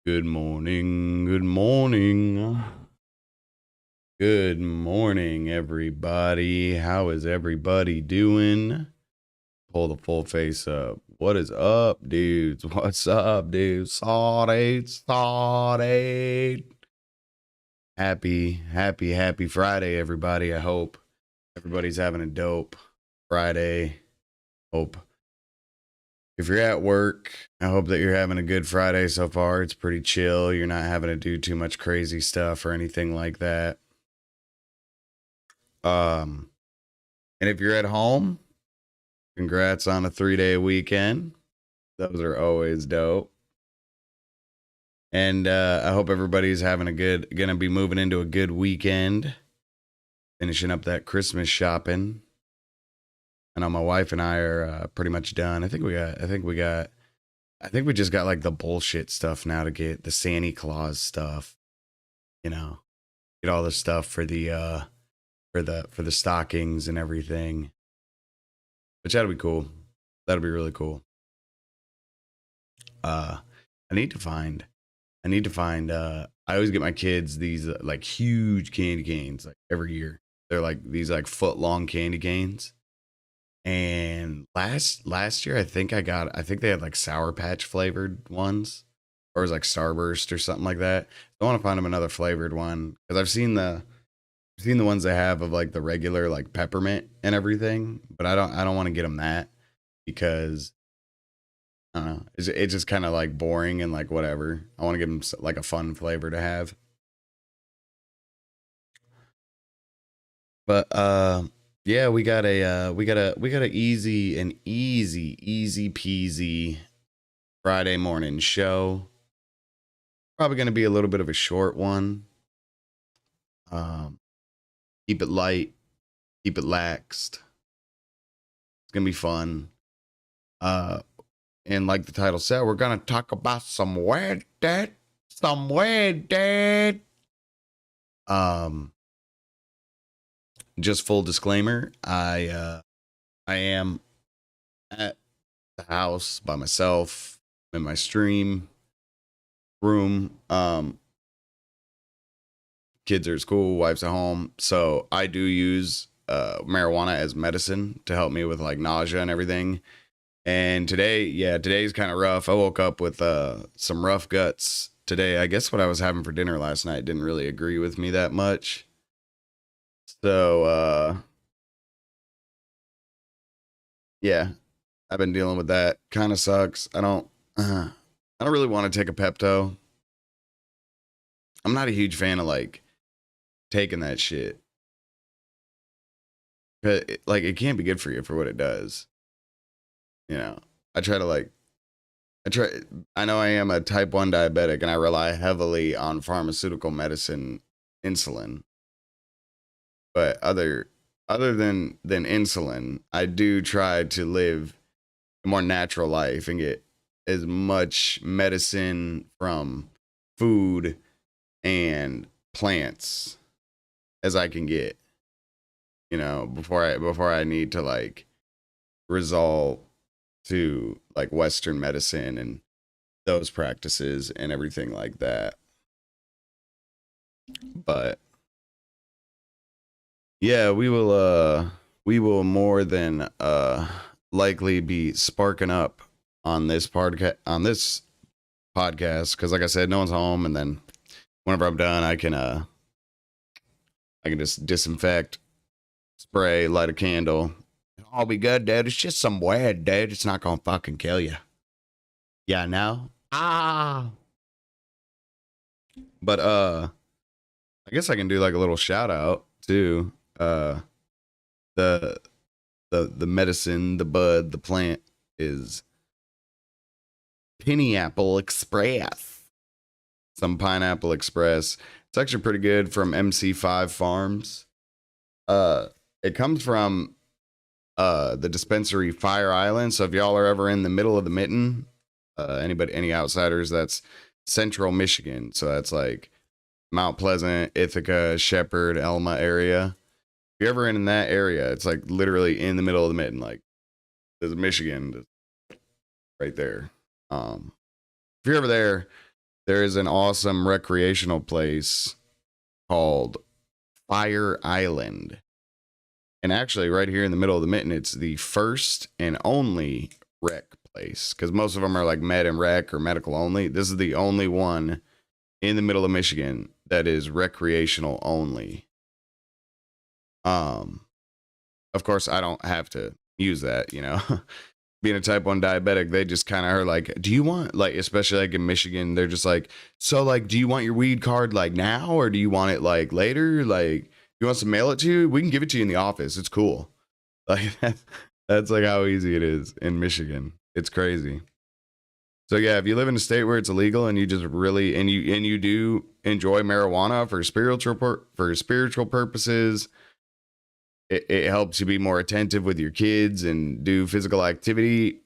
Good morning, good morning. Good morning, everybody. How is everybody doing? Pull the full face up. What is up, dudes? What's up, dudes? Sorry. Happy Friday, everybody. I hope everybody's having a dope Friday. Hope if you're at work, I hope that you're having a good Friday so far. It's pretty chill. You're not having to do too much crazy stuff or anything like that. Um, and if you're at home, congrats on a 3-day weekend. Those are always dope. And I hope everybody's having gonna be moving into a good weekend, finishing up that Christmas shopping. I know my wife and I are pretty much done. I think we just got like the bullshit stuff now to get the Santa Claus stuff, get all the stuff for the stockings and everything. Which that'll be cool. That'll be really cool. I need to find I always get my kids these like huge candy canes like every year. They're like these like foot long candy canes. And last year I think they had like Sour Patch flavored ones, or it was like Starburst or something like that. I want to find them another flavored one because I've seen the ones they have of like the regular like peppermint and everything, but I don't want to get them that because I don't know. It's just kind of like boring and like whatever. I want to give them like a fun flavor to have. But yeah, we got a easy peasy Friday morning show. Probably going to be a little bit of a short one. Um Keep it light, keep it laxed. It's going to be fun. Uh and like the title said, we're going to talk about some weird. Um just full disclaimer, I am at the house by myself in my stream room. Kids are at school, wife's at home, so I do use marijuana as medicine to help me with like nausea and everything. And today's kind of rough. I woke up with some rough guts today. I guess what I was having for dinner last night didn't really agree with me that much. So yeah, I've been dealing with that. Kind of sucks. I don't really want to take a Pepto. I'm not a huge fan of like taking that shit. But it can't be good for you for what it does. You know, I try to like I try. I know I am a type 1 diabetic and I rely heavily on pharmaceutical medicine, insulin. But other than insulin, I do try to live a more natural life and get as much medicine from food and plants as I can get, before I need to like resort to like Western medicine and those practices and everything like that. But yeah, we will more than likely be sparking up on this podcast because like I said, no one's home, and then whenever I'm done, I can just disinfect, spray, light a candle. I'll be good, dude. It's just some weed, dude. It's not gonna fucking kill you. Yeah, no. But I guess I can do like a little shout out to the the medicine, the bud, the plant is Pineapple Express. Some Pineapple Express. It's actually pretty good from MC5 Farms. It comes from the dispensary Fire Island. So if y'all are ever in the middle of the mitten, any outsiders, that's central Michigan. So that's like Mount Pleasant, Ithaca, Shepherd, Elma area. If you're ever in that area, it's like literally in the middle of the mitten. Like there's Michigan right there. If you're ever there, There is an awesome recreational place called Fire Island. And actually, right here in the middle of the mitten, it's the first and only rec place. Because most of them are like med and rec or medical only. This is the only one in the middle of Michigan that is recreational only. Of course, I don't have to use that, you know. Being a type 1 diabetic, they just kind of are like, do you want, like, especially like in Michigan, they're just like, so like, do you want your weed card like now, or do you want it like later? Like, you want us to mail it to you? We can give it to you in the office. It's cool. Like, that's like how easy it is in Michigan. It's crazy. So yeah, if you live in a state where it's illegal and you just really, and you do enjoy marijuana for spiritual purposes, it helps you be more attentive with your kids and do physical activity.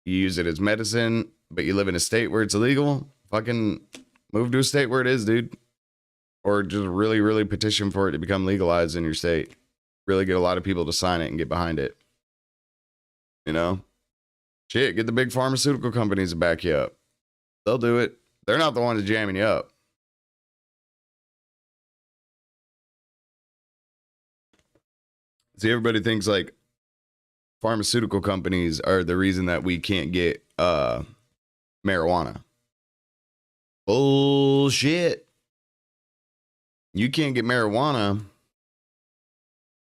You use it as medicine, but you live in a state where it's illegal. Fucking move to a state where it is, dude. Or just really, really petition for it to become legalized in your state. Really get a lot of people to sign it and get behind it. You know? Shit, get the big pharmaceutical companies to back you up. They'll do it. They're not the ones jamming you up. See, everybody thinks like pharmaceutical companies are the reason that we can't get marijuana. Bullshit. You can't get marijuana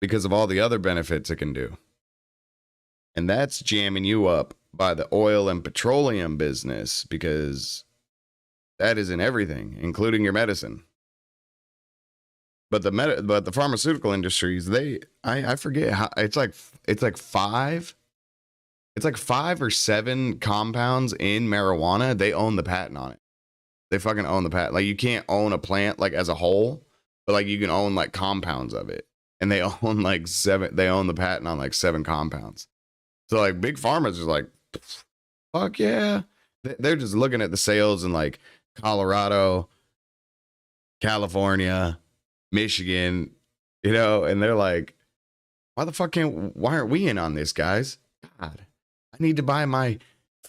because of all the other benefits it can do. And that's jamming you up by the oil and petroleum business, because that is in everything, including your medicine. But the pharmaceutical industries, I forget how, it's like 5 or 7 compounds in marijuana. They own the patent on it. They fucking own the patent. Like, you can't own a plant like as a whole, but like you can own like compounds of it. And they own like 7, they own the patent on like 7 compounds. So like big pharma's just like, fuck yeah. They're just looking at the sales in like Colorado, California, Michigan, you know, and they're like, why aren't we in on this, guys? God, I need to buy my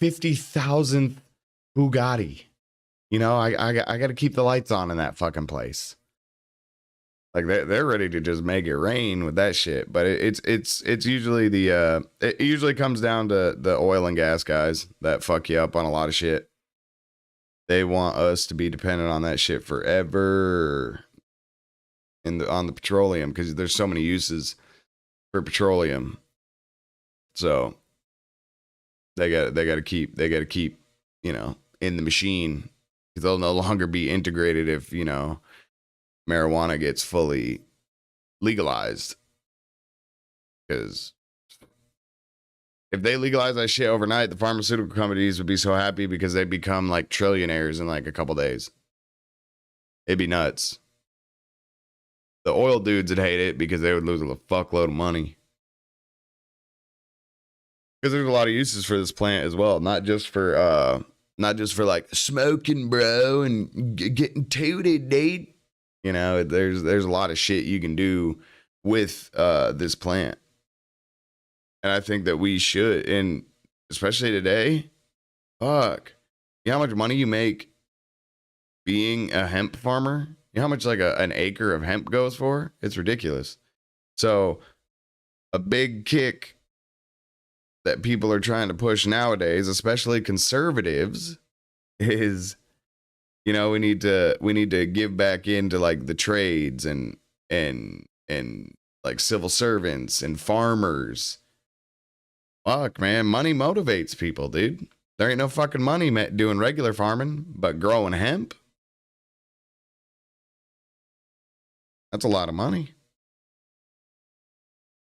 50,000th Bugatti. You know, I got to keep the lights on in that fucking place. Like they're ready to just make it rain with that shit. But it's usually it usually comes down to the oil and gas guys that fuck you up on a lot of shit. They want us to be dependent on that shit forever. On the petroleum, because there's so many uses for petroleum. So they got to keep, you know, in the machine, because they'll no longer be integrated if, you know, marijuana gets fully legalized. Because if they legalize that shit overnight, the pharmaceutical companies would be so happy because they become like trillionaires in like a couple days. It'd be nuts. The oil dudes would hate it because they would lose a fuckload of money. Because there's a lot of uses for this plant as well, not just for like smoking, bro, and getting tooted, dude. You know, there's a lot of shit you can do with this plant, and I think that we should, and especially today, fuck, you know how much money you make being a hemp farmer? You know how much like an acre of hemp goes for? It's ridiculous. So a big kick that people are trying to push nowadays, especially conservatives, is, you know, we need to give back into like the trades and like civil servants and farmers. Fuck, man, money motivates people, dude. There ain't no fucking money doing regular farming, but growing hemp, that's a lot of money.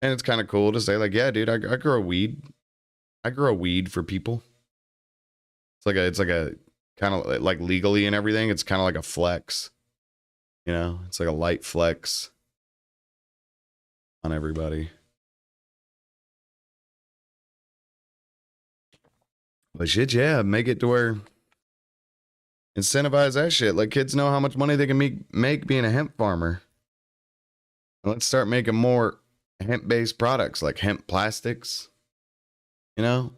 And it's kind of cool to say like, yeah, dude, I grow weed. I grow weed for people. It's like a kind of like legally and everything. It's kind of like a flex, you know, it's like a light flex on everybody. But shit, yeah, make it to where incentivize that shit. Like kids know how much money they can make being a hemp farmer. Let's start making more hemp-based products like hemp plastics, you know,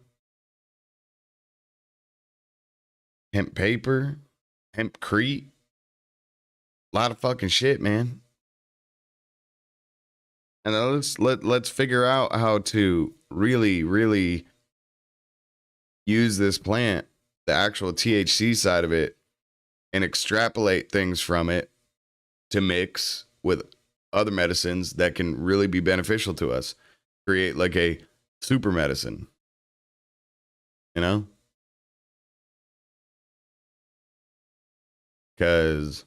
hemp paper, hempcrete, a lot of fucking shit, man. And let's figure out how to really use this plant, the actual THC side of it, and extrapolate things from it to mix with other medicines that can really be beneficial to us. Create like a super medicine, you know? Because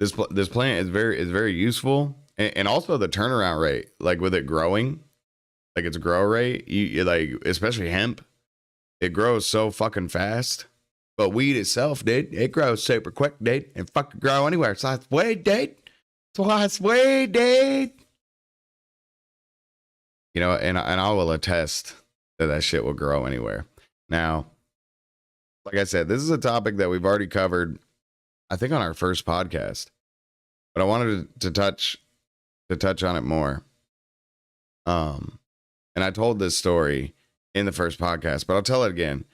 this plant is very useful, and also the turnaround rate, like with it growing, like its grow rate, you like, especially hemp, it grows so fucking fast. But weed itself, dude, it grows super quick, dude, and fucking grow anywhere. So it's weed, dude. So it's weed, dude. You know, and I will attest that shit will grow anywhere. Now, like I said, this is a topic that we've already covered, I think, on our first podcast, but I wanted to touch on it more. And I told this story in the first podcast, but I'll tell it again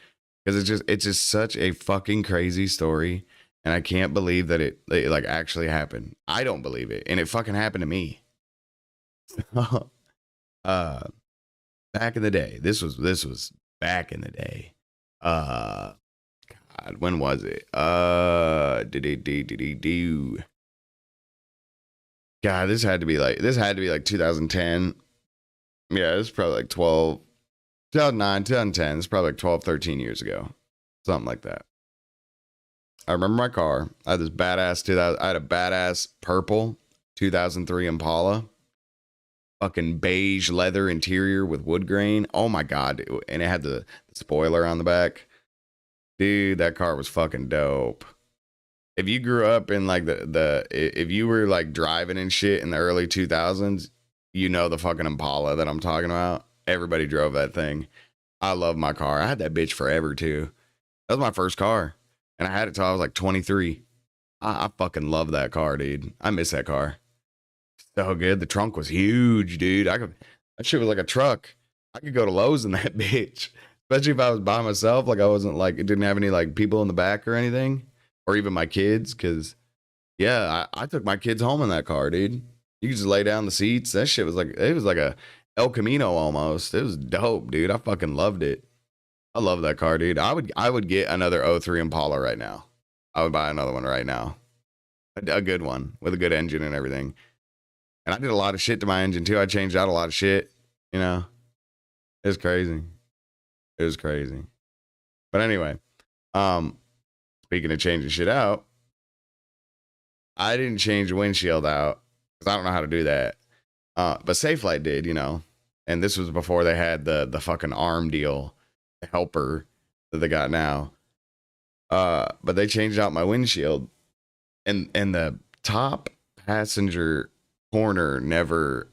because it's just such a fucking crazy story, and I can't believe that it like actually happened. I don't believe it, and it fucking happened to me. Back in the day, this was back in the day. God, when was it? God, this had to be like 2010. Yeah, it's probably like 2009, 2010. It's probably like 12, 13 years ago. Something like that. I remember my car. I had this badass I had a badass purple 2003 Impala. Fucking beige leather interior with wood grain. Oh my God. And it had the spoiler on the back. Dude, that car was fucking dope. If you grew up in like if you were like driving and shit in the early 2000s, you know the fucking Impala that I'm talking about. Everybody drove that thing. I love my car. I had that bitch forever too. That was my first car, and I had it till I was like 23. I fucking love that car, dude. I miss that car. So good. The trunk was huge, dude. That shit was like a truck. I could go to Lowe's in that bitch, especially if I was by myself. Like I wasn't like, it didn't have any like people in the back or anything, or even my kids. Cause yeah, I took my kids home in that car, dude. You could just lay down the seats. That shit was like, it was like a El Camino almost. It was dope, dude. I fucking loved it. I love that car, dude. I would get another '03 Impala right now. I would buy another one right now. A good one with a good engine and everything. And I did a lot of shit to my engine too. I changed out a lot of shit, you know. It was crazy. It was crazy. But anyway, speaking of changing shit out, I didn't change the windshield out because I don't know how to do that. But Safelite did, you know. And this was before they had the fucking arm deal, the helper that they got now. But they changed out my windshield, and the top passenger corner never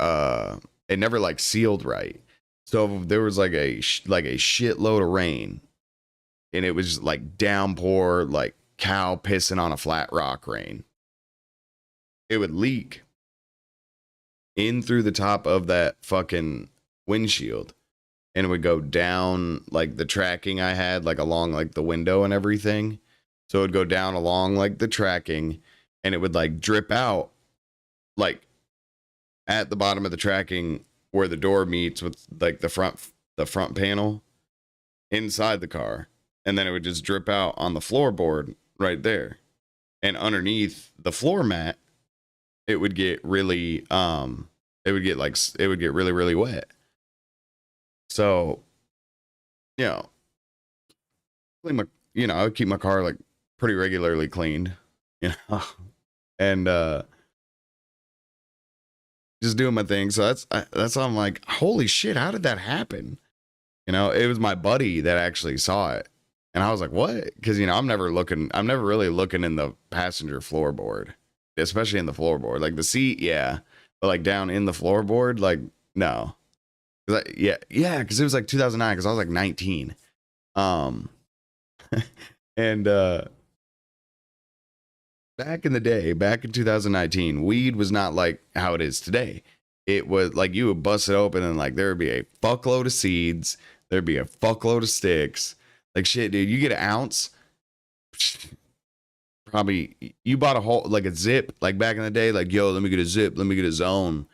it never like sealed right. So there was like a shitload of rain, and it was like downpour, like cow pissing on a flat rock rain. It would leak in through the top of that fucking windshield, and it would go down like the tracking I had, like along like the window and everything. So it would go down along like the tracking, and it would like drip out like at the bottom of the tracking where the door meets with like the front panel inside the car, and then it would just drip out on the floorboard right there. And underneath the floor mat, it would get really really wet. So, you know, I would keep my car like pretty regularly cleaned, you know, and just doing my thing. So that's I'm like, holy shit, how did that happen? You know, it was my buddy that actually saw it, and I was like, what? Because, you know, I'm never really looking in the passenger floorboard, especially in the floorboard, like the seat, yeah, but like down in the floorboard, like no. Yeah, because it was like 2009, because I was like 19. And back in the day, back in 2019, weed was not like how it is today. It was like you would bust it open and like there would be a fuckload of seeds, there'd be a fuckload of sticks. Like shit, dude, you get an ounce probably you bought a whole like a zip like back in the day, like yo, let me get a zip, let me get a zone.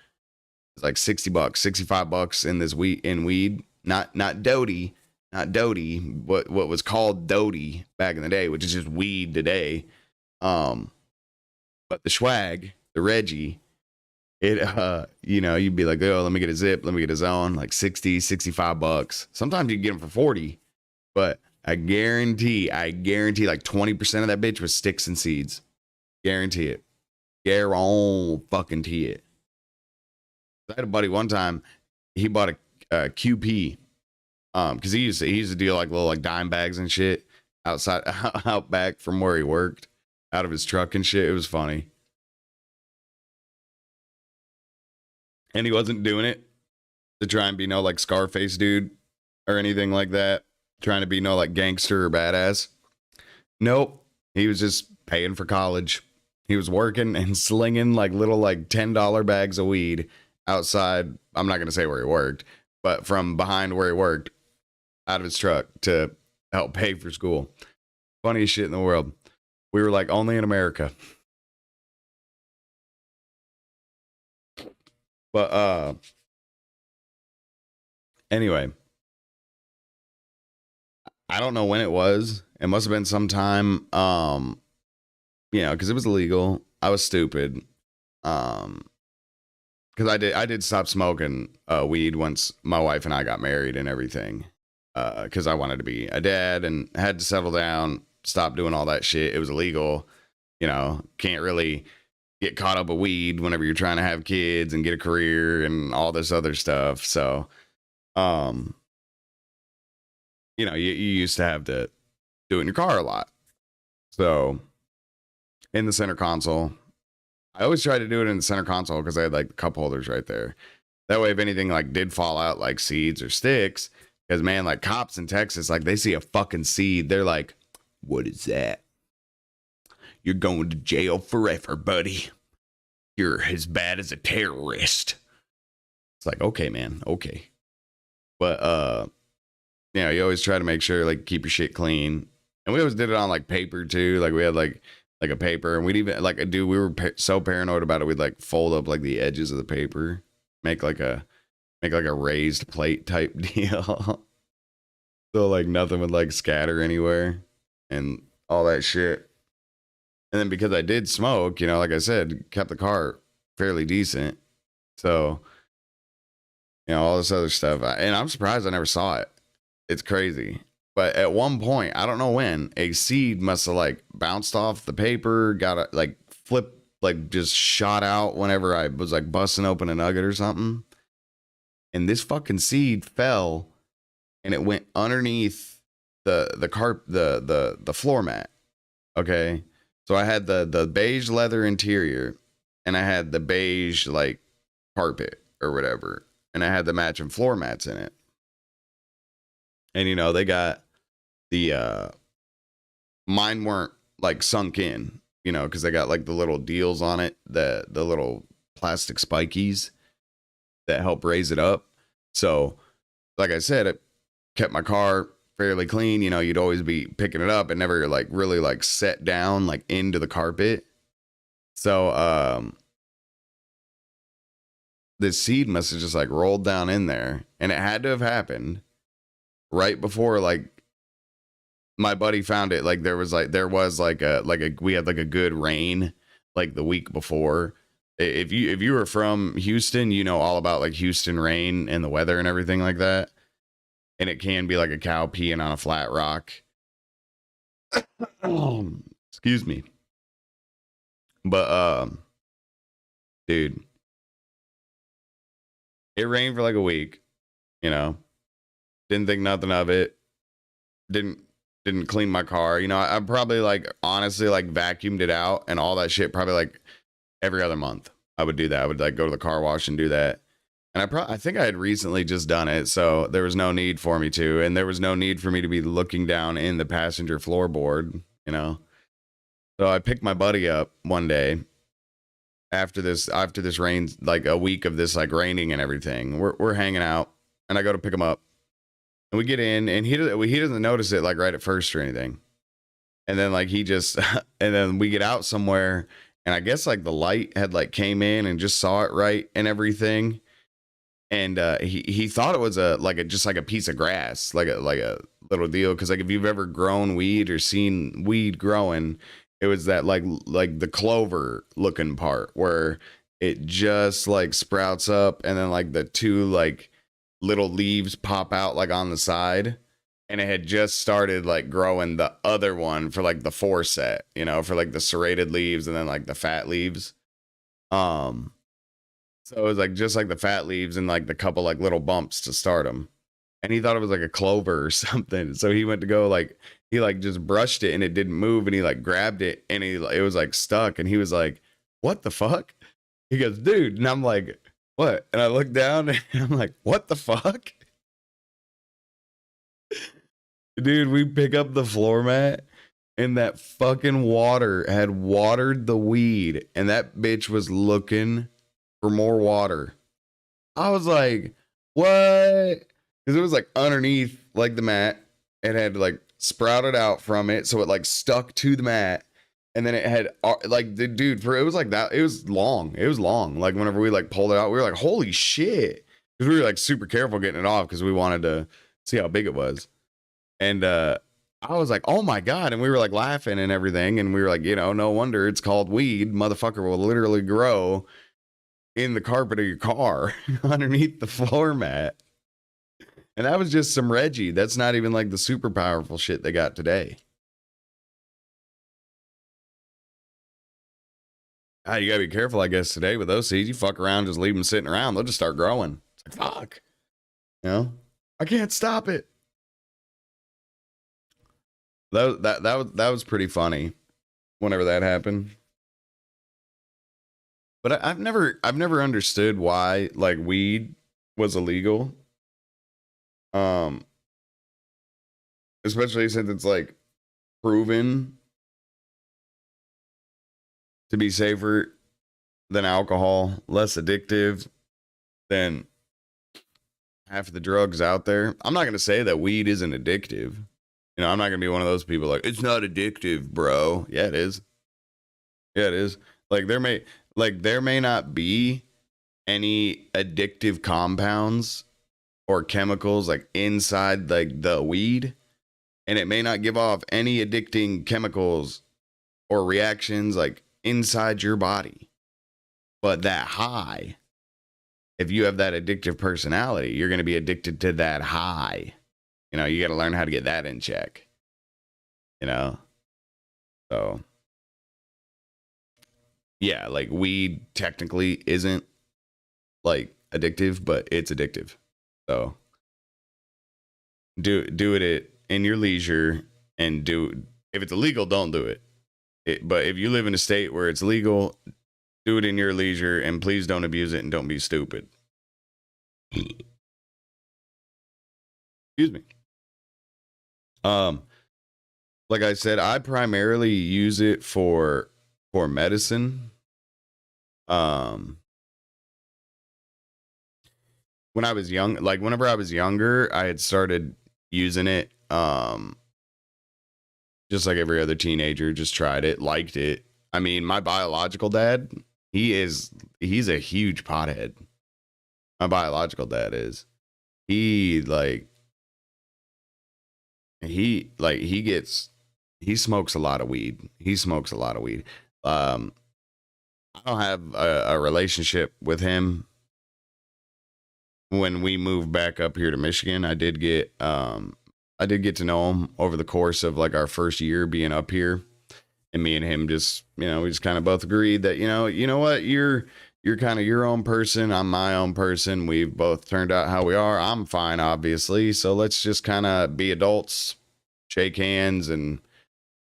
It's like $60, $65 in this weed. Not Doty, not Doty, what was called Doty back in the day, which is just weed today. Um, but the swag, the Reggie, it you'd be like, oh, let me get a zip, let me get a zone, like 60, $65. Sometimes you can get them for 40, but I guarantee like 20% of that bitch was sticks and seeds. Guarantee it. Guarantee it. I had a buddy one time, he bought a QP, because he used to deal like little like dime bags and shit outside out back from where he worked, out of his truck and shit. It was funny. And he wasn't doing it to try and be no like Scarface dude or anything like that, trying to be no like gangster or badass. Nope. He was just paying for college. He was working and slinging like little like $10 bags of weed outside. I'm not going to say where he worked, but from behind where he worked, out of his truck to help pay for school. Funniest shit in the world. We were like, only in America. But anyway, I don't know when it was. It must have been sometime, because it was illegal. I was stupid. Because I did stop smoking weed once my wife and I got married and everything. Because I wanted to be a dad and had to settle down, stop doing all that shit. It was illegal. Can't really get caught up with weed whenever you're trying to have kids and get a career and all this other stuff. So, you used to have to do it in your car a lot. So in the center console, I always try to do it in the center console because I had like cup holders right there. That way, if anything like did fall out like seeds or sticks, because man, like cops in Texas, like they see a fucking seed, they're like, what is that? You're going to jail forever, buddy. You're as bad as a terrorist. It's like, okay, man, okay. But you always try to make sure like keep your shit clean. And we always did it on like paper too. Like we had like a paper, and we'd even like we were so paranoid about it, we'd like fold up like the edges of the paper, make like a raised plate type deal. So like nothing would like scatter anywhere and all that shit. And then because I did smoke, like I said, kept the car fairly decent. So, all this other stuff. And I'm surprised I never saw it. It's crazy. But at one point, I don't know when, a seed must have like bounced off the paper, got a, like flip, like just shot out whenever I was like busting open a nugget or something. And this fucking seed fell and it went underneath the floor mat. Okay. So I had the beige leather interior and I had the beige like carpet or whatever. And I had the matching floor mats in it. And they got the mine weren't like sunk in, because they got like the little deals on it, the little plastic spikies that help raise it up. So like I said, it kept my car fairly clean. You'd always be picking it up and never like really like set down like into the carpet. So this seed must have just like rolled down in there, and it had to have happened right before like my buddy found it. Like there was like we had like a good rain like the week before. If you were from Houston, all about like Houston rain and the weather and everything like that. And it can be like a cow peeing on a flat rock. Excuse me. But dude, it rained for like a week, didn't think nothing of it. Didn't clean my car. I probably like honestly like vacuumed it out and all that shit probably like every other month. I would do that. I would like go to the car wash and do that. And I think I had recently just done it, so there was no need for me to, and there was no need for me to be looking down in the passenger floorboard, So I picked my buddy up one day after this rain, like a week of this like raining and everything. We're hanging out, and I go to pick him up, and we get in, and he doesn't notice it like right at first or anything. And then like he just and then we get out somewhere, and I guess like the light had like came in and just saw it right and everything. And he thought it was just like a piece of grass, like a little deal. Because like if you've ever grown weed or seen weed growing, it was that like the clover looking part where it just like sprouts up, and then like the two like little leaves pop out like on the side. And it had just started like growing the other one for like the four set, for like the serrated leaves and then like the fat leaves. Um, so it was like just like the fat leaves and like the couple like little bumps to start them. And he thought it was like a clover or something. So he went to go like he like just brushed it and it didn't move, and he like grabbed it and it was like stuck, and he was like, "What the fuck?" He goes, "Dude," and I'm like, "What?" And I look down and I'm like, "What the fuck?" Dude, we pick up the floor mat, and that fucking water had watered the weed, and that bitch was looking for more water. I was like, what? Because it was like underneath like the mat. It had like sprouted out from it, so it like stuck to the mat. And then it had like the dude for it was like that. It was long. It was long. Like whenever we like pulled it out, we were like, holy shit. Because we were like super careful getting it off because we wanted to see how big it was. And I was like, oh my God. And we were like laughing and everything. And we were like, no wonder it's called weed. Motherfucker will literally grow in the carpet of your car underneath the floor mat. And that was just some Reggie. That's not even like the super powerful shit they got today. You gotta be careful, I guess, today with those seeds. You fuck around, just leave them sitting around, they'll just start growing. It's like, fuck. I can't stop it. That was pretty funny whenever that happened. But I've never understood why like weed was illegal. Especially since it's like proven to be safer than alcohol, less addictive than half of the drugs out there. I'm not going to say that weed isn't addictive. I'm not going to be one of those people like, it's not addictive, bro. Yeah, it is. Yeah, it is. Like there may not be any addictive compounds or chemicals like inside like the weed, and it may not give off any addicting chemicals or reactions like inside your body. But that high, if you have that addictive personality, you're going to be addicted to that high. You got to learn how to get that in check. So yeah, like weed technically isn't like addictive, but it's addictive. So do it in your leisure, and if it's illegal, don't do it. But if you live in a state where it's legal, do it in your leisure, and please don't abuse it and don't be stupid. Excuse me. Like I said, I primarily use it for medicine. When I was young, like whenever I was younger, I had started using it. Just like every other teenager, just tried it, liked it. I mean, my biological dad, he's a huge pothead. My biological dad is. He smokes a lot of weed. He smokes a lot of weed. I don't have a relationship with him. When we moved back up here to Michigan, I did get to know him over the course of like our first year being up here. And me and him just, we just kind of both agreed that, you know what, you're kind of your own person. I'm my own person. We've both turned out how we are. I'm fine, obviously. So let's just kind of be adults, shake hands, and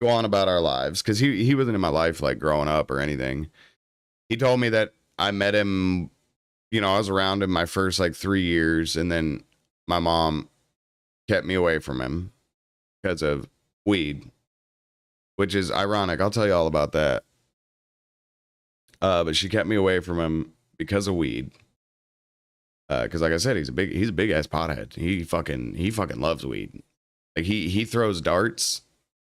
go on about our lives. Cause he wasn't in my life like growing up or anything. He told me that I met him, I was around him my first like 3 years. And then my mom kept me away from him because of weed, which is ironic. I'll tell you all about that. But she kept me away from him because of weed. Because like I said, he's a big ass pothead. He fucking loves weed. Like he throws darts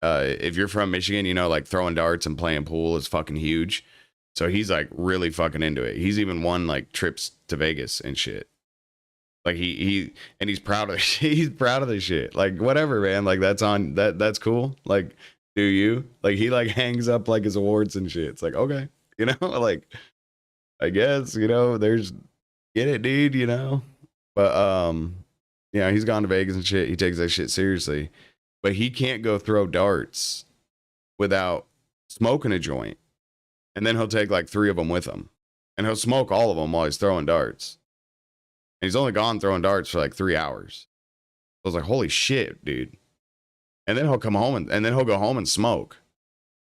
if you're from Michigan, you know, like throwing darts and playing pool is fucking huge. So he's like really fucking into it. He's even won like trips to Vegas and shit. Like he's proud of he's proud of the shit. Like whatever, man. Like that's cool. Like do you? Like he like hangs up like his awards and shit. It's like okay, you know, like I guess, you know, there's get it, dude, you know. But yeah, he's gone to Vegas and shit. He takes that shit seriously. But he can't go throw darts without smoking a joint. And then he'll take like 3 of them with him. And he'll smoke all of them while he's throwing darts. And he's only gone throwing darts for like 3 hours. I was like, holy shit, dude. And then he'll come home and then he'll go home and smoke.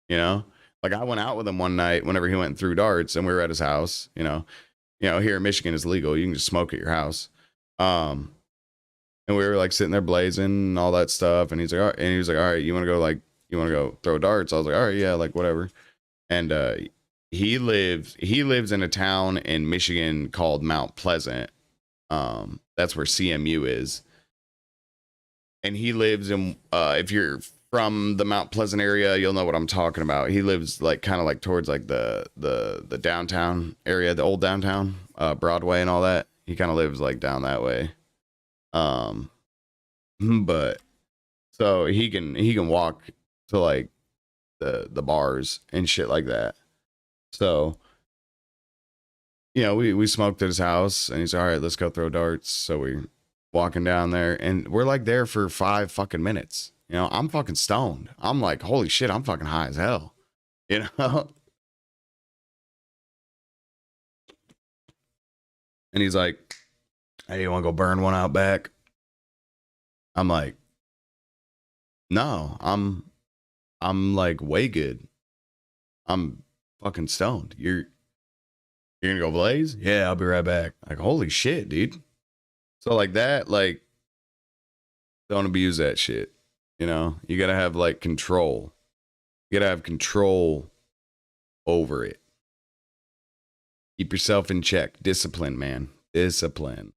You know? Like I went out with him one night whenever he went and threw darts and we were at his house, you know. You know, here in Michigan it's legal. You can just smoke at your house. And we were like sitting there blazing and all that stuff. And he's like, all right. And he was like, all right, you want to go throw darts? I was like, all right, yeah, like whatever. And he lives in a town in Michigan called Mount Pleasant. That's where CMU is. And he lives in if you're from the Mount Pleasant area, you'll know what I'm talking about. He lives like kind of like towards like the downtown area, the old downtown, Broadway and all that. He kind of lives like down that way. But so he can walk to like the bars and shit like that. So you know, we smoked at his house and he's all right, let's go throw darts. So we're walking down there and we're like there for 5 fucking minutes. You know, I'm fucking stoned. I'm like, holy shit, I'm fucking high as hell. You know? And he's like, hey, you want to go burn one out back? I'm like, no, I'm like way good. I'm fucking stoned. You're gonna go blaze? Yeah, I'll be right back. Like, holy shit, dude. So like that, like, don't abuse that shit. You know, you gotta have like control. You gotta have control over it. Keep yourself in check. Discipline, man. Discipline.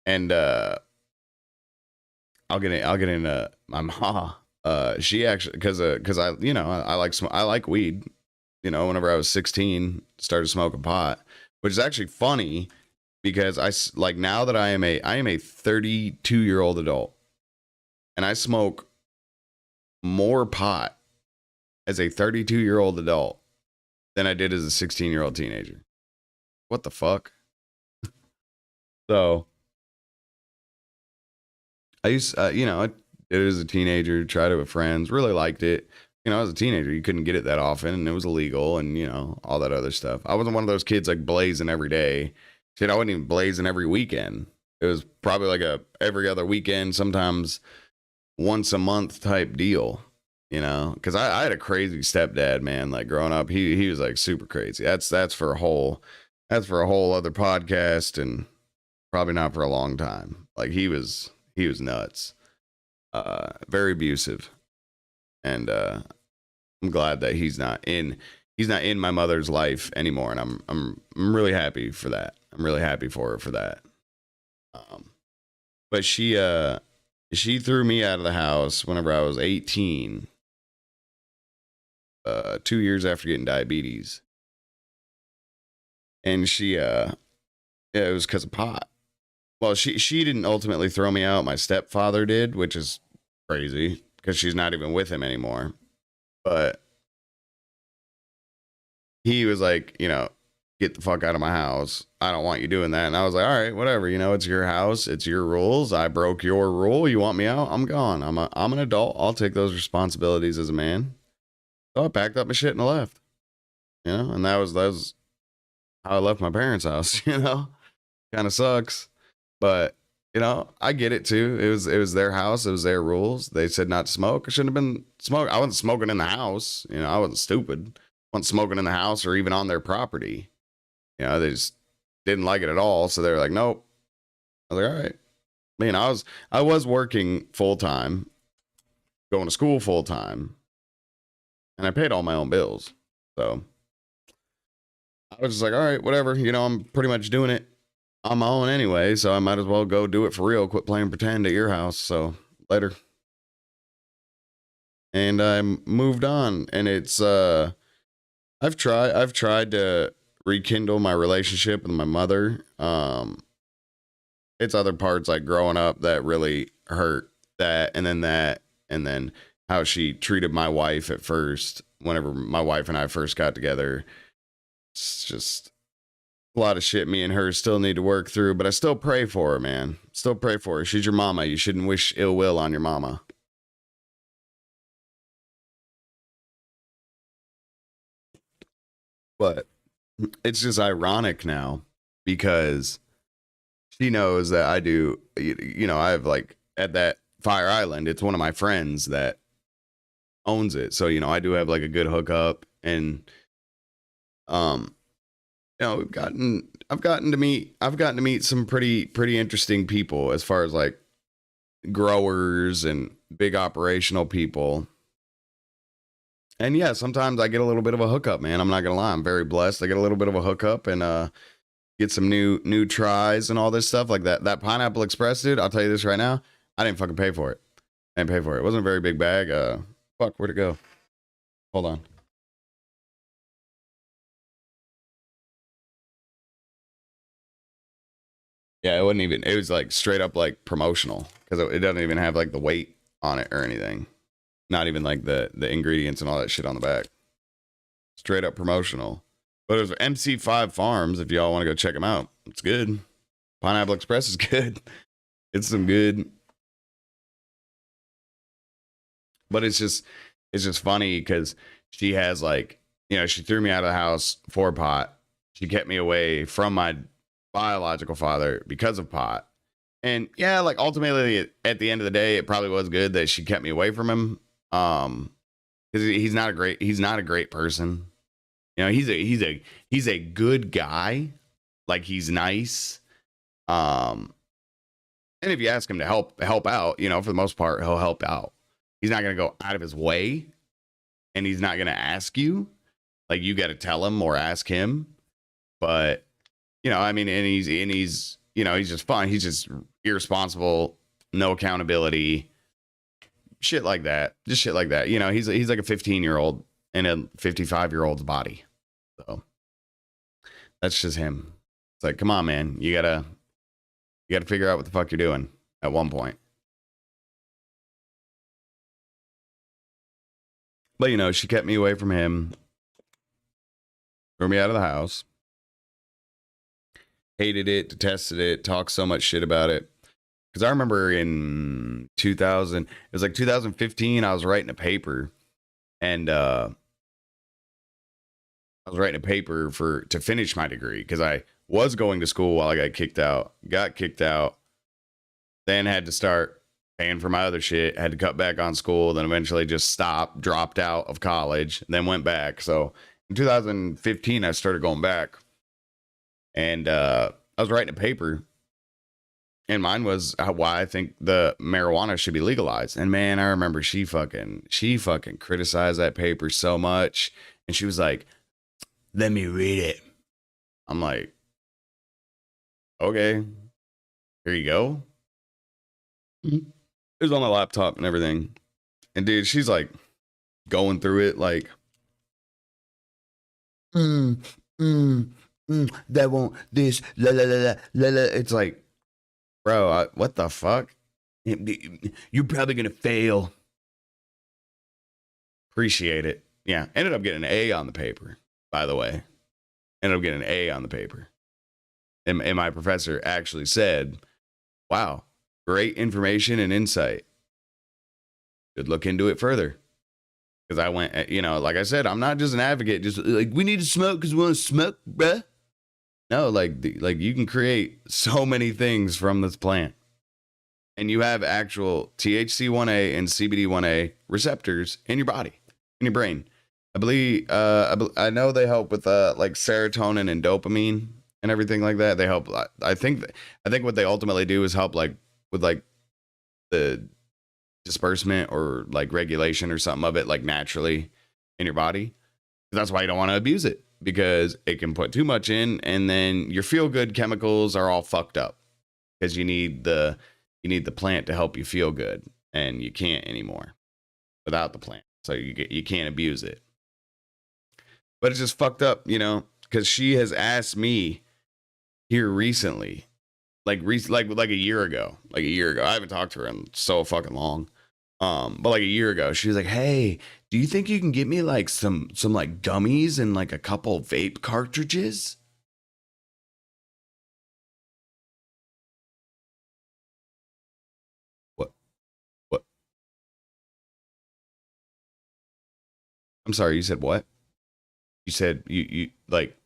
And I'll get into my ma. She actually, cause I, you know, I like weed. You know, whenever I was 16, started smoking pot, which is actually funny because I like now that I am a 32-year-old adult and I smoke more pot as a 32-year-old adult than I did as a 16-year-old teenager. What the fuck? So I used, you know, I did it as a teenager, tried it with friends, really liked it. You know, as a teenager, you couldn't get it that often and it was illegal and, you know, all that other stuff. I wasn't one of those kids like blazing every day. Shit, I wasn't even blazing every weekend. It was probably like a every other weekend, sometimes once a month type deal, you know, because I had a crazy stepdad, man. Like growing up, he was like super crazy. That's for a whole other podcast and probably not for a long time. Like he was nuts, very abusive, and I'm glad that he's not in my mother's life anymore, and I'm really happy for that. I'm really happy for her for that. But she threw me out of the house whenever I was 18, 2 years after getting diabetes, and yeah, it was because of pot. Well, she didn't ultimately throw me out. My stepfather did, which is crazy because she's not even with him anymore. But he was like, you know, get the fuck out of my house. I don't want you doing that. And I was like, all right, whatever. You know, it's your house. It's your rules. I broke your rule. You want me out? I'm gone. I'm an adult. I'll take those responsibilities as a man. So I packed up my shit and I left. You know, and that was how I left my parents' house, you know? Kind of sucks. But, you know, I get it too. It was their house. It was their rules. They said not to smoke. I shouldn't have been smoking. I wasn't smoking in the house. You know, I wasn't stupid. I wasn't smoking in the house or even on their property. You know, they just didn't like it at all. So they were like, nope. I was like, all right. I mean, I was working full time, going to school full time, and I paid all my own bills. So I was just like, all right, whatever. You know, I'm pretty much doing it on my own anyway, so I might as well go do it for real. Quit playing pretend at your house. So later. and I moved on. And it's I've tried to rekindle my relationship with my mother. It's other parts like growing up that really hurt, that, and then how she treated my wife at first. Whenever my wife and I first got together, it's just a lot of shit me and her still need to work through. But I still pray for her, man. Still pray for her. She's your mama. You shouldn't wish ill will on your mama. But it's just ironic now because she knows that I do. You know, I have like at that Fire Island, it's one of my friends that owns it. So, you know, I do have like a good hookup, and um you know, I've gotten to meet some pretty interesting people as far as like growers and big operational people. And yeah, sometimes I get a little bit of a hookup, man. I'm not gonna lie. I'm very blessed. I get a little bit of a hookup, and get some new tries and all this stuff like that. That Pineapple Express, dude, I'll tell you this right now. I didn't fucking pay for it. I didn't pay for it. It wasn't a very big bag. Fuck, where'd it go? Hold on. Yeah, it wasn't even, it was like straight up like promotional because it doesn't even have like the weight on it or anything. Not even like the ingredients and all that shit on the back. Straight up promotional. But it was MC5 Farms if y'all want to go check them out. It's good. Pineapple Express is good. It's some good. But it's just funny because she has like, you know, she threw me out of the house for pot. She kept me away from my biological father because of pot. And yeah, like ultimately at the end of the day, it probably was good that she kept me away from him. Because he's not a great person. You know, he's a good guy. Like he's nice. And if you ask him to help out, you know, for the most part, he'll help out. He's not gonna go out of his way, and he's not gonna ask you. Like you got to tell him or ask him. But you know, I mean, and he's you know, he's just fun. He's just irresponsible, no accountability, shit like that. Just shit like that. You know, he's like a 15-year-old in a 55-year-old's body. So that's just him. It's like, come on, man, you gotta figure out what the fuck you're doing at one point. But you know, she kept me away from him, threw me out of the house, hated it, detested it, talked so much shit about it. Because I remember in 2000, it was like 2015, I was writing a paper, and I was writing a paper to finish my degree because I was going to school while I got kicked out, then had to start paying for my other shit, had to cut back on school, then eventually just stopped, dropped out of college, then went back. So in 2015, I started going back, and I was writing a paper, and mine was why I think the marijuana should be legalized. And man, I remember she fucking criticized that paper so much, and she was like, "Let me read it." I'm like, "Okay, here you go." It was on my laptop and everything. And dude, she's like going through it like, mm, mm, that won't, this, la la la la la la. It's like, bro, what the fuck? You're probably gonna fail. Appreciate it. Yeah, ended up getting an A on the paper, by the way. Ended up getting an A on the paper. And my professor actually said, wow, great information and insight. Should look into it further. Because I went, you know, like I said, I'm not just an advocate, just like, we need to smoke because we want to smoke, bruh. No, like you can create so many things from this plant. And you have actual THC1A and CBD1A receptors in your body, in your brain. I believe, I know they help with like serotonin and dopamine and everything like that. They help. I think what they ultimately do is help like with like the disbursement or like regulation or something of it like naturally in your body. That's why you don't want to abuse it, because it can put too much in and then your feel good chemicals are all fucked up because you need the plant to help you feel good, and you can't anymore without the plant. so you can't abuse it. But it's just fucked up, you know, because she has asked me here recently, like a year ago, I haven't talked to her in so fucking long. But like a year ago, she was like, "Hey, do you think you can get me like some like gummies and like a couple vape cartridges?" What? What? I'm sorry, you said what? You said you like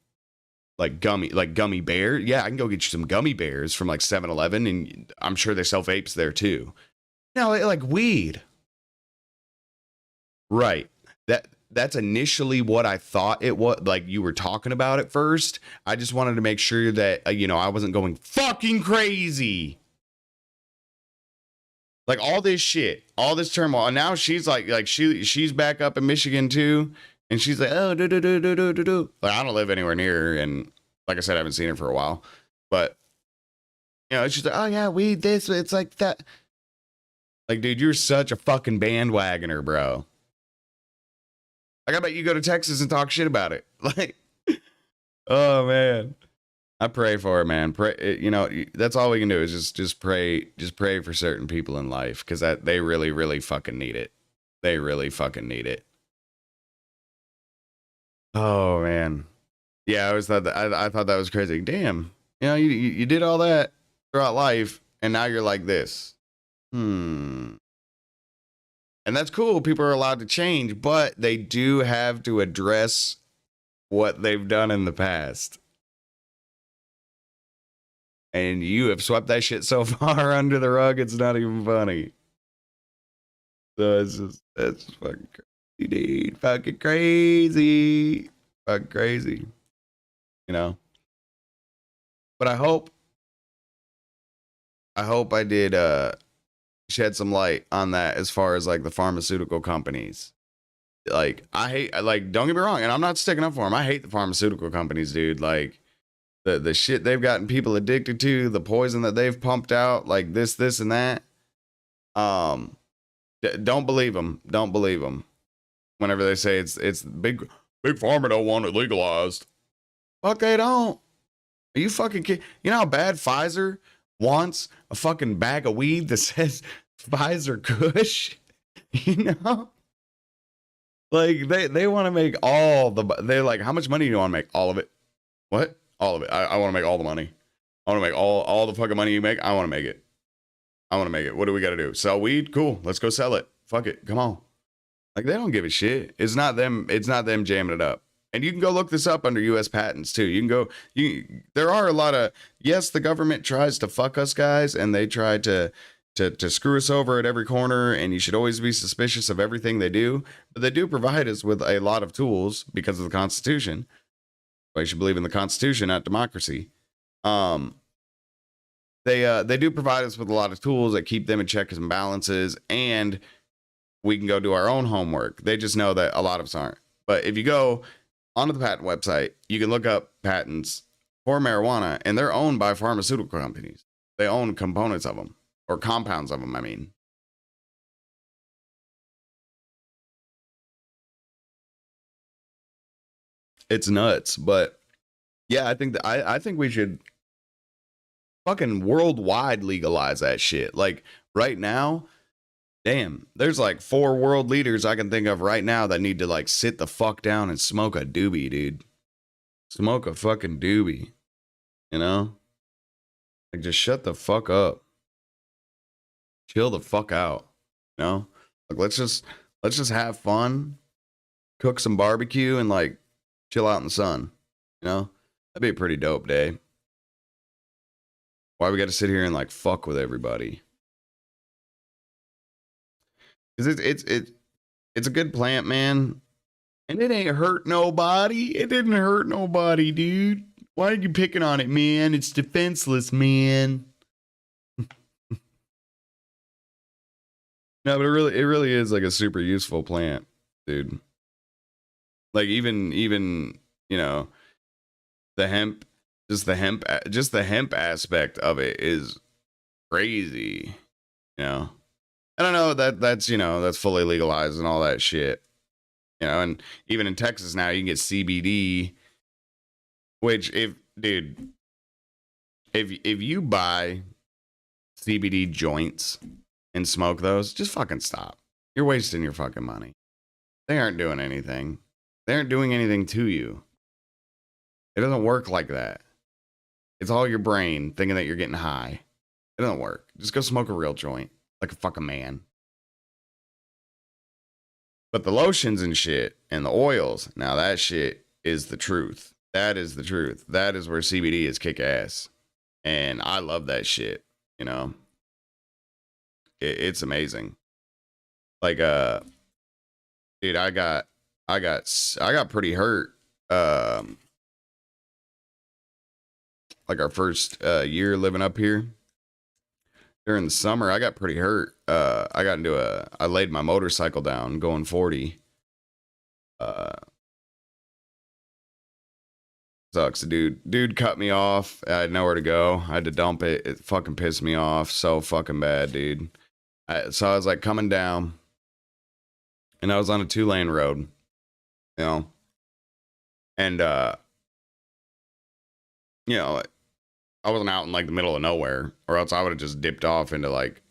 gummy bear? Yeah, I can go get you some gummy bears from like 7-Eleven, and I'm sure they sell vapes there too. No, like weed. Right. That's initially what I thought it was, like you were talking about at first. I just wanted to make sure that you know, I wasn't going fucking crazy. Like all this shit, all this turmoil. And now she's like she's back up in Michigan too, and she's like, "Oh, do do do do do do do." Like I don't live anywhere near her, and like I said, I haven't seen her for a while. But you know, she's like, "Oh yeah, weed this, it's like that." Like, dude, you're such a fucking bandwagoner, bro. Like, I bet you go to Texas and talk shit about it. Like, oh man, I pray for her, man. Pray, you know, that's all we can do is just pray for certain people in life because that they really fucking need it. They really fucking need it. Oh man, yeah, I always thought that I thought that was crazy. Damn, you know, you did all that throughout life, and now you're like this. Hmm. And that's cool. People are allowed to change, but they do have to address what they've done in the past. And you have swept that shit so far under the rug, it's not even funny. So that's fucking crazy, dude. Fucking crazy. Fucking crazy. You know? But I hope I did shed some light on that as far as like the pharmaceutical companies. Like I hate, like, don't get me wrong, and I'm not sticking up for them. I hate the pharmaceutical companies, dude. Like the shit they've gotten people addicted to, the poison that they've pumped out, like this and that. Don't believe them. Don't believe them. Whenever they say it's big pharma don't want it legalized. Fuck, they don't. Are you fucking kidding? You know how bad Pfizer wants a fucking bag of weed that says Pfizer Kush? You know? Like they want to make all the, they're like, how much money do you want to make? All of it. What? All of it. I want to make all the money. I want to make all the fucking money you make. I want to make it. I want to make it. What do we got to do? Sell weed? Cool. Let's go sell it. Fuck it. Come on. Like they don't give a shit. It's not them jamming it up. And you can go look this up under US patents too. You can go, there are a lot of, yes, the government tries to fuck us guys and they try to screw us over at every corner, and you should always be suspicious of everything they do, but they do provide us with a lot of tools because of the Constitution. Well, you should believe in the Constitution, not democracy. They do provide us with a lot of tools that keep them in checks and balances, and we can go do our own homework. They just know that a lot of us aren't. But if you go onto the patent website, you can look up patents for marijuana, and they're owned by pharmaceutical companies. They own components of them, or compounds of them, I mean. It's nuts, but yeah, I think that I think we should fucking worldwide legalize that shit. Like right now, damn, there's like 4 world leaders I can think of right now that need to like sit the fuck down and smoke a doobie, dude. Smoke a fucking doobie, you know? Like just shut the fuck up. Chill the fuck out, you know? Like let's just have fun, cook some barbecue, and like chill out in the sun, you know? That'd be a pretty dope day. Why we got to sit here and like fuck with everybody? Because it's a good plant, man, and it ain't hurt nobody. It didn't hurt nobody, dude. Why are you picking on it, man? It's defenseless, man. No, but it really is like a super useful plant, dude. Like even you know, the hemp, just the hemp aspect of it is crazy. You know, I don't know that's, you know, that's fully legalized and all that shit. you know, and even in Texas now you can get CBD, which if you buy CBD joints and smoke those, just fucking stop. You're wasting your fucking money. They aren't doing anything. They aren't doing anything to you. It doesn't work like that. It's all your brain thinking that you're getting high. It doesn't work. Just go smoke a real joint like a fucking man. But the lotions and shit and the oils, now that shit is the truth. That is the truth. That is where CBD is kick ass. And I love that shit, you know. It's amazing. Like dude, I got pretty hurt like our first year living up here. During the summer, I got pretty hurt. I laid my motorcycle down going 40. Sucks. Dude cut me off. I had nowhere to go. I had to dump it. It fucking pissed me off so fucking bad, dude. So I was like coming down, and I was on a 2-lane road, you know, and you know, I wasn't out in like the middle of nowhere, or else I would have just dipped off into like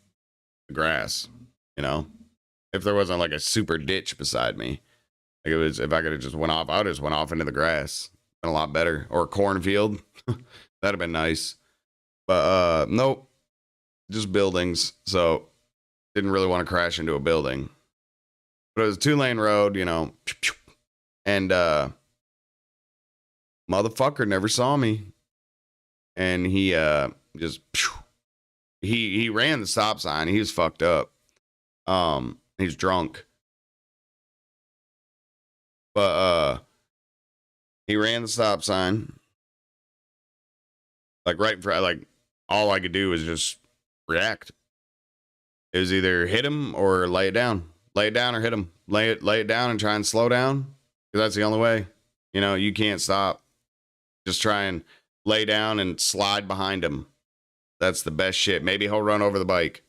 the grass, you know, if there wasn't like a super ditch beside me. Like it was, if I could have just went off, I would have just went off into the grass. Been a lot better. Or a cornfield. That'd have been nice. But nope. Just buildings. So didn't really want to crash into a building. But it was a 2-lane road, you know. And motherfucker never saw me. And he just he ran the stop sign. He was fucked up. He's drunk. But he ran the stop sign. Like right in front, like all I could do was just react. It was either hit him or lay it down. Lay it down or hit him. Lay it down and try and slow down. Because that's the only way. You know, you can't stop. Just try and lay down and slide behind him. That's the best shit. Maybe he'll run over the bike.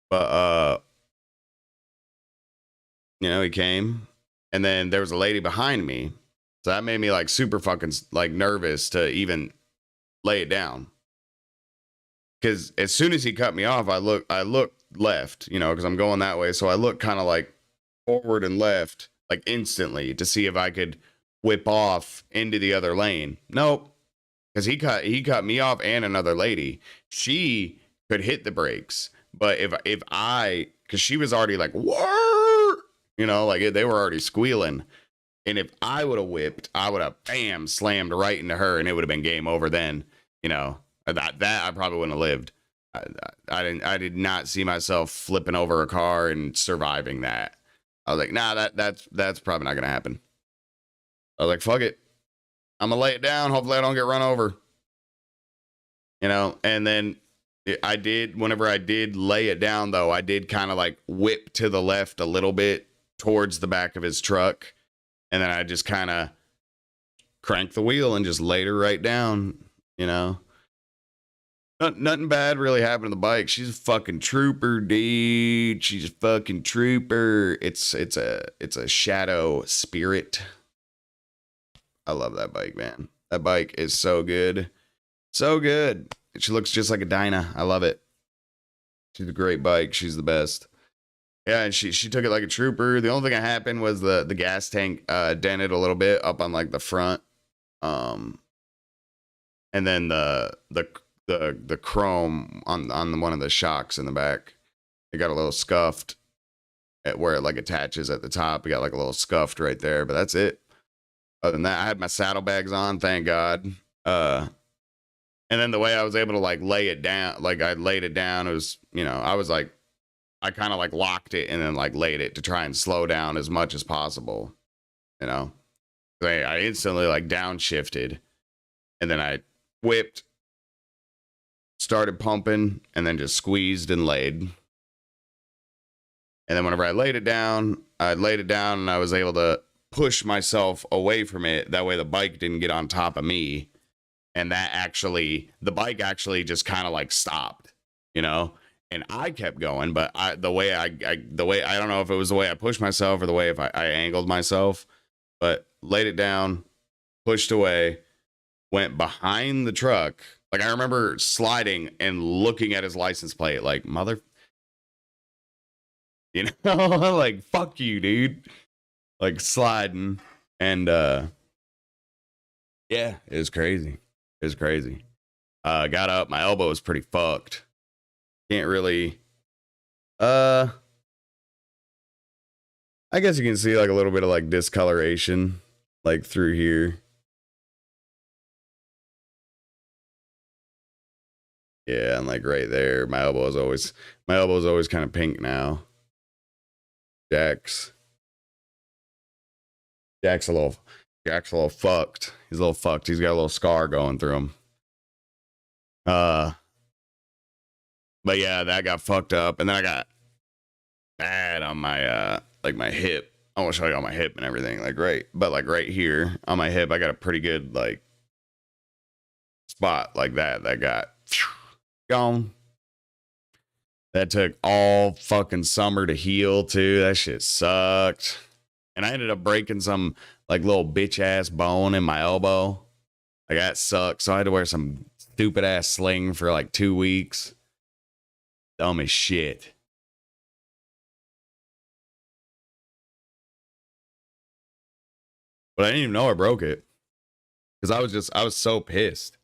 But you know, he came, and then there was a lady behind me. So that made me like super fucking like nervous to even lay it down. Because as soon as he cut me off, I looked left, you know, because I'm going that way. So I looked kind of like forward and left, like instantly, to see if I could whip off into the other lane. Nope. Because he cut me off and another lady. She could hit the brakes. But because she was already like, whoa, you know, like they were already squealing. And if I would have whipped, I would have bam slammed right into her, and it would have been game over then. You know, that I probably wouldn't have lived. I did not see myself flipping over a car and surviving that. I was like, nah, that's probably not gonna happen. I was like, fuck it, I'm gonna lay it down. Hopefully I don't get run over. You know, and then I did. Whenever I did lay it down, though, I did kind of like whip to the left a little bit towards the back of his truck. And then I just kind of cranked the wheel and just laid her right down, you know. Nothing bad really happened to the bike. She's a fucking trooper, dude. She's a fucking trooper. It's a Shadow Spirit. I love that bike, man. That bike is so good. So good. She looks just like a Dyna. I love it. She's a great bike. She's the best. Yeah, and she took it like a trooper. The only thing that happened was the gas tank dented a little bit up on like the front. And then the chrome on one of the shocks in the back, it got a little scuffed at where it like attaches at the top. It got like a little scuffed right there, but that's it. Other than that, I had my saddlebags on, thank God. And then the way I was able to like lay it down, like I laid it down, it was, you know, I kind of like locked it and then like laid it to try and slow down as much as possible, you know. I instantly like downshifted, and then I whipped, started pumping, and then just squeezed and laid. And then whenever I laid it down and I was able to push myself away from it. That way the bike didn't get on top of me. And the bike actually just kind of like stopped, you know? and I kept going, but the way I don't know if it was the way I pushed myself or the way if I angled myself, but laid it down, pushed away, went behind the truck. Like I remember sliding and looking at his license plate, like mother, you know, like fuck you, dude. Like sliding, and yeah, it was crazy. It was crazy. Got up, my elbow was pretty fucked. Can't really. I guess you can see like a little bit of like discoloration, like through here. Yeah, and like right there, my elbow is always kind of pink now. Jack's Jack's a little Jack's a little fucked. He's a little fucked. He's got a little scar going through him. Uh, but yeah, that got fucked up, and then I got bad on my like my hip. I want to show you on my hip and everything, like right here on my hip, I got a pretty good like spot like that got gone. That took all fucking summer to heal too. That shit sucked. And I ended up breaking some like little bitch ass bone in my elbow. Like that sucked. So I had to wear some stupid ass sling for like 2 weeks. Dumb as shit. But I didn't even know I broke it. Because I was so pissed.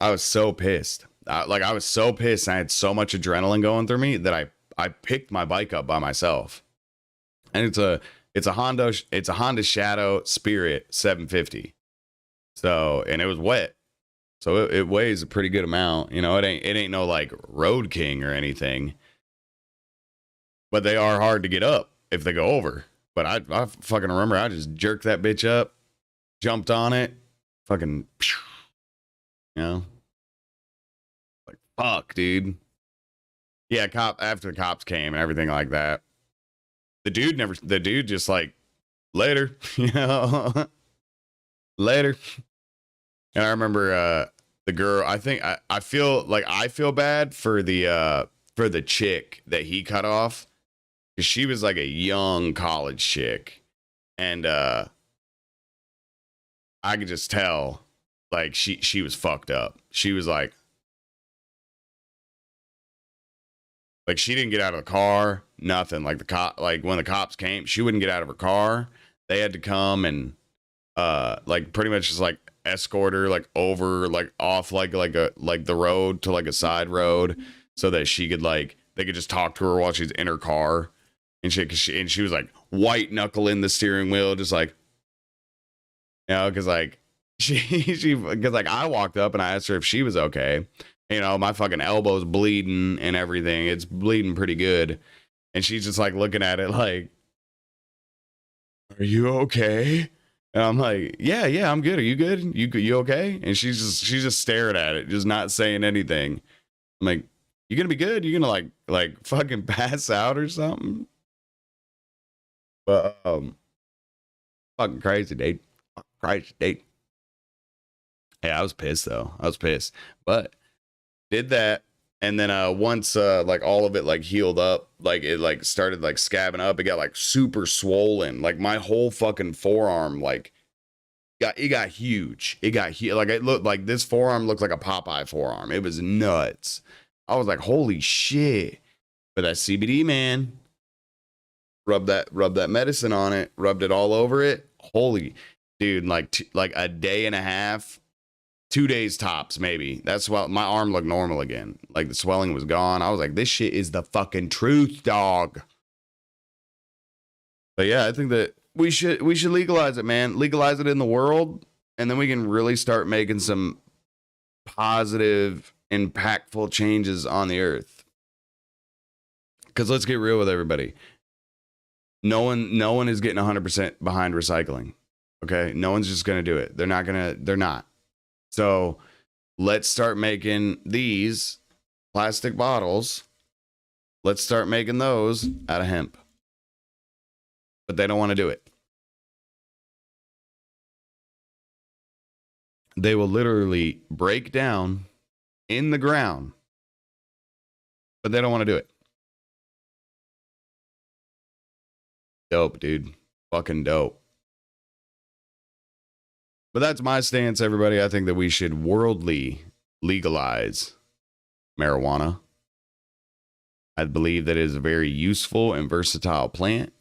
I was so pissed. I was so pissed. I had so much adrenaline going through me that I picked my bike up by myself. And it's a Honda Shadow Spirit 750. So, and it was wet. So it weighs a pretty good amount. You know, it ain't no like Road King or anything. But they are hard to get up if they go over. But I fucking remember I just jerked that bitch up, jumped on it, fucking, you know, like fuck, dude. Yeah, after the cops came and everything like that. The dude just like later, you know, later. And I remember the girl, I feel bad for the chick that he cut off, because she was like a young college chick, and I could just tell like she was fucked up. She was like she didn't get out of the car, nothing. Like like when the cops came, she wouldn't get out of her car. They had to come and like pretty much just like escort her like over like off like the road to like a side road, so that she could like they could just talk to her while she's in her car and shit. And she was like white knuckling the steering wheel, just like, you know, because like she because like I walked up and I asked her if she was okay. You know, my fucking elbow's bleeding and everything. It's bleeding pretty good. And she's just like looking at it like, "Are you okay?" And I'm like, yeah, I'm good. Are you good? You okay? And she's just staring at it, just not saying anything. I'm like, you gonna be good? You gonna like fucking pass out or something? But fucking crazy, dude. Crazy, dude. Yeah, I was pissed though. I was pissed. But did that, and then once like all of it like healed up, like it like started like scabbing up, it got like super swollen. Like my whole fucking forearm like got huge. It got huge. Like it looked like this forearm looked like a Popeye forearm. It was nuts. I was like, holy shit. But that CBD, man, rub that medicine on it, rubbed it all over it. Holy dude, like a day and a half, 2 days tops, maybe. That's why my arm looked normal again. Like the swelling was gone. I was like, this shit is the fucking truth, dog. But yeah, I think that we should legalize it, man. Legalize it in the world, and then we can really start making some positive, impactful changes on the earth. Because let's get real with everybody. No one is getting 100% behind recycling. Okay, no one's just gonna do it. They're not. So let's start making these plastic bottles. Let's start making those out of hemp. But they don't want to do it. They will literally break down in the ground but they don't want to do it. Dope, dude. Fucking dope. But that's my stance, everybody. I think that we should worldly legalize marijuana. I believe that it is a very useful and versatile plant.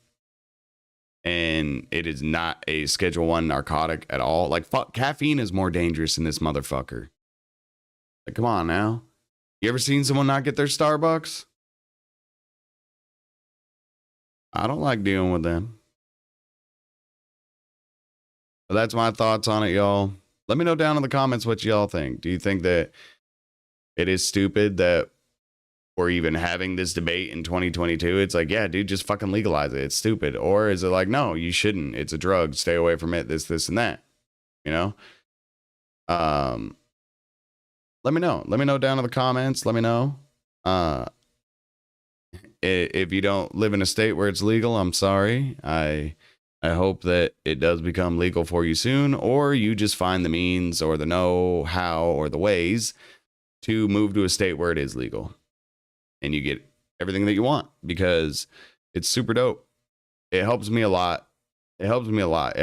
And it is not a Schedule 1 narcotic at all. Like, fuck, caffeine is more dangerous than this motherfucker. Like, come on now. You ever seen someone not get their Starbucks? I don't like dealing with them. But that's my thoughts on it, y'all. Let me know down in the comments what y'all think. Do you think that it is stupid that we're even having this debate in 2022? It's like, yeah, dude, just fucking legalize it. It's stupid. Or is it like, no, you shouldn't. It's a drug. Stay away from it. This, and that. You know? Let me know. Let me know down in the comments. Let me know. If you don't live in a state where it's legal, I'm sorry. I hope that it does become legal for you soon, or you just find the means or the know-how or the ways to move to a state where it is legal. And you get everything that you want, because it's super dope. It helps me a lot. It helps me a lot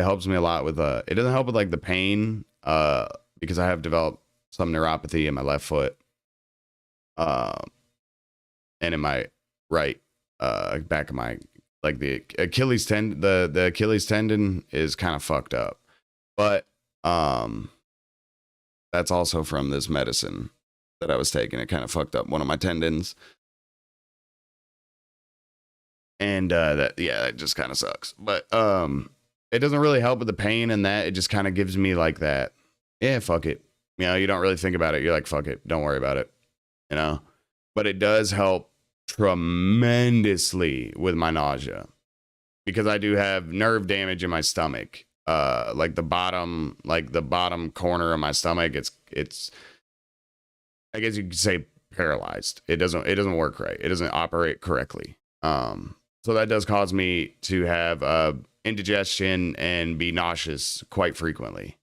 with it doesn't help with like the pain because I have developed some neuropathy in my left foot and in my right back of my, like, the Achilles tendon. The Achilles tendon is kind of fucked up, but that's also from this medicine that I was taking. It kind of fucked up one of my tendons. And that just kind of sucks. But it doesn't really help with the pain and that. It just kind of gives me like that, yeah, fuck it. You know, you don't really think about it. You're like, fuck it. Don't worry about it. You know? But it does help tremendously with my nausea, because I do have nerve damage in my stomach. Like the bottom corner of my stomach, it's I guess you could say paralyzed. It doesn't work right. It doesn't operate correctly. So that does cause me to have indigestion and be nauseous quite frequently.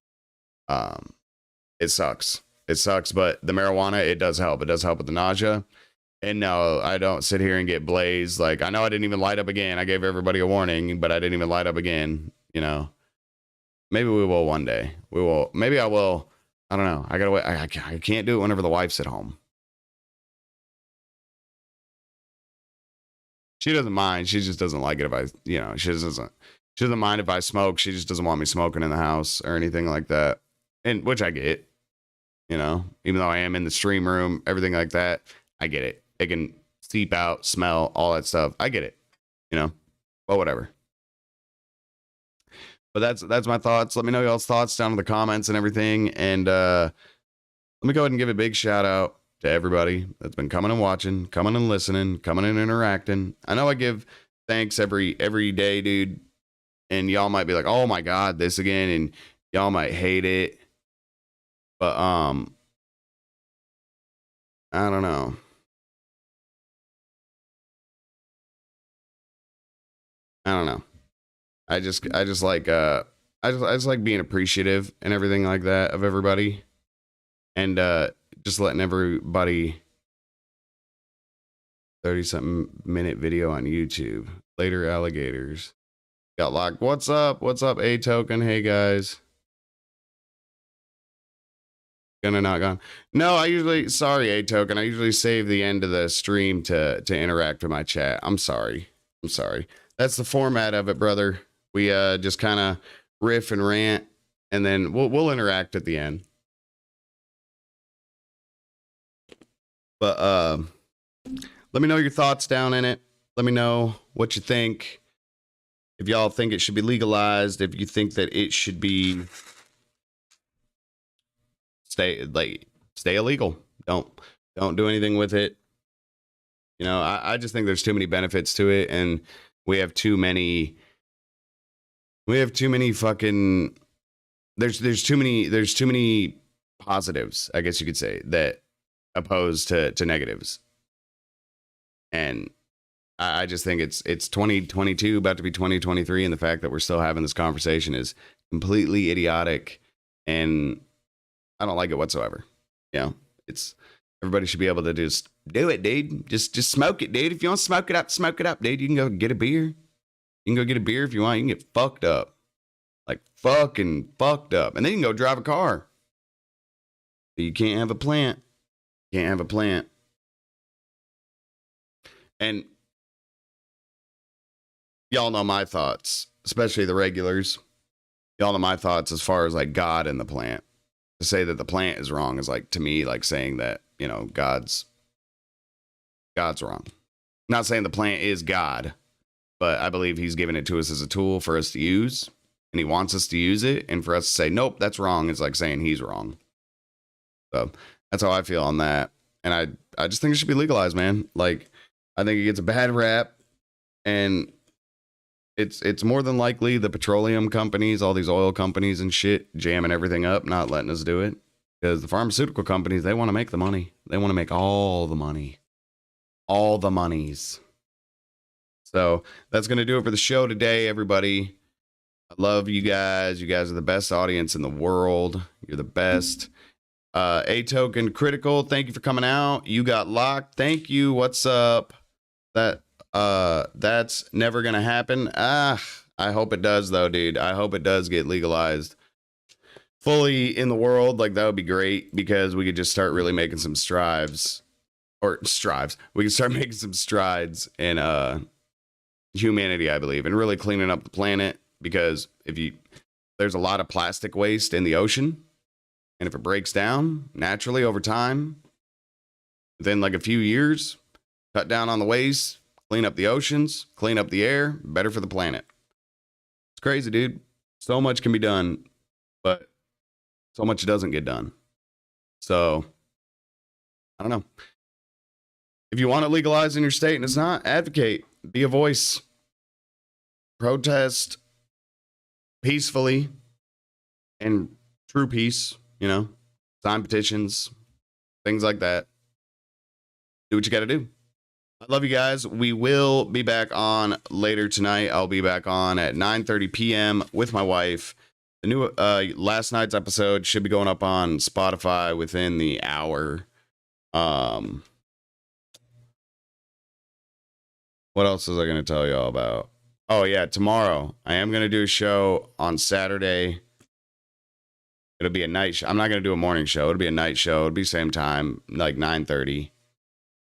It sucks. It sucks, but the marijuana, it does help. It does help with the nausea. And no, I don't sit here and get blazed. Like, I know I didn't even light up again. I gave everybody a warning, but I didn't even light up again. You know, maybe we will one day. We will. Maybe I will. I don't know. I gotta wait. I can't do it whenever the wife's at home. She doesn't mind. She just doesn't like it if I, you know, she doesn't mind if I smoke. She just doesn't want me smoking in the house or anything like that. And which I get, you know, even though I am in the stream room, everything like that, I get it. It can seep out, smell, all that stuff. I get it, you know, but whatever. But that's my thoughts. Let me know y'all's thoughts down in the comments and everything. And let me go ahead and give a big shout out to everybody that's been coming and watching, coming and listening, coming and interacting. I know I give thanks every day, dude. And y'all might be like, oh my God, this again. And y'all might hate it. But I don't know. I just like I just like being appreciative and everything like that of everybody. And just letting everybody 30-something minute video on YouTube. Later alligators. Got locked. What's up? What's up, A Token? Hey guys. Gonna not gone. No, sorry, A Token. I usually save the end of the stream to interact with my chat. I'm sorry. That's the format of it, brother. We just kind of riff and rant, and then we'll interact at the end. But let me know your thoughts down in it. Let me know what you think. If y'all think it should be legalized, if you think that it should be stay illegal. Don't do anything with it. You know, I just think there's too many benefits to it, and we have too many fucking there's too many positives, I guess you could say, that opposed to negatives. And I just think it's 2022, about to be 2023, and the fact that we're still having this conversation is completely idiotic, and I don't like it whatsoever. You know, everybody should be able to just do it, dude. Just smoke it, dude. If you want to smoke it up, dude. You can go get a beer. You can go get a beer if you want. You can get fucked up. Like fucking fucked up. And then you can go drive a car. But you can't have a plant. Can't have a plant. And y'all know my thoughts, especially the regulars. Y'all know my thoughts as far as like God and the plant. To say that the plant is wrong is like, to me, like saying that, you know, God's wrong. Not saying the plant is God, but I believe he's given it to us as a tool for us to use, and he wants us to use it. And for us to say, nope, that's wrong, is like saying he's wrong. So that's how I feel on that. And I just think it should be legalized, man. Like, I think it gets a bad rap, and it's more than likely the petroleum companies, all these oil companies and shit, jamming everything up, not letting us do it. Because the pharmaceutical companies, they want to make the money. They want to make all the money. All the monies. So that's going to do it for the show today, everybody. I love you guys. You guys are the best audience in the world. You're the best. A Token Critical, thank you for coming out. You got locked. Thank you. What's up? That's never gonna happen. I hope it does though, dude. I hope it does get legalized fully in the world. Like, that would be great, because we could just start really making some strides. We can start making some strides in humanity, I believe, and really cleaning up the planet. Because there's a lot of plastic waste in the ocean, and if it breaks down naturally over time, within like a few years, cut down on the waste, clean up the oceans, clean up the air, better for the planet. It's crazy, dude. So much can be done, but so much doesn't get done. So, I don't know. If you want it legalized in your state and it's not, advocate. Be a voice. Protest peacefully and true peace, you know. Sign petitions, things like that. Do what you got to do. I love you guys. We will be back on later tonight. I'll be back on at 9:30 p.m. with my wife. The new last night's episode should be going up on Spotify within the hour. What else was I going to tell y'all about? Oh, yeah, tomorrow. I am going to do a show on Saturday. It'll be a night show. I'm not going to do a morning show. It'll be a night show. It'll be same time, like 9:30.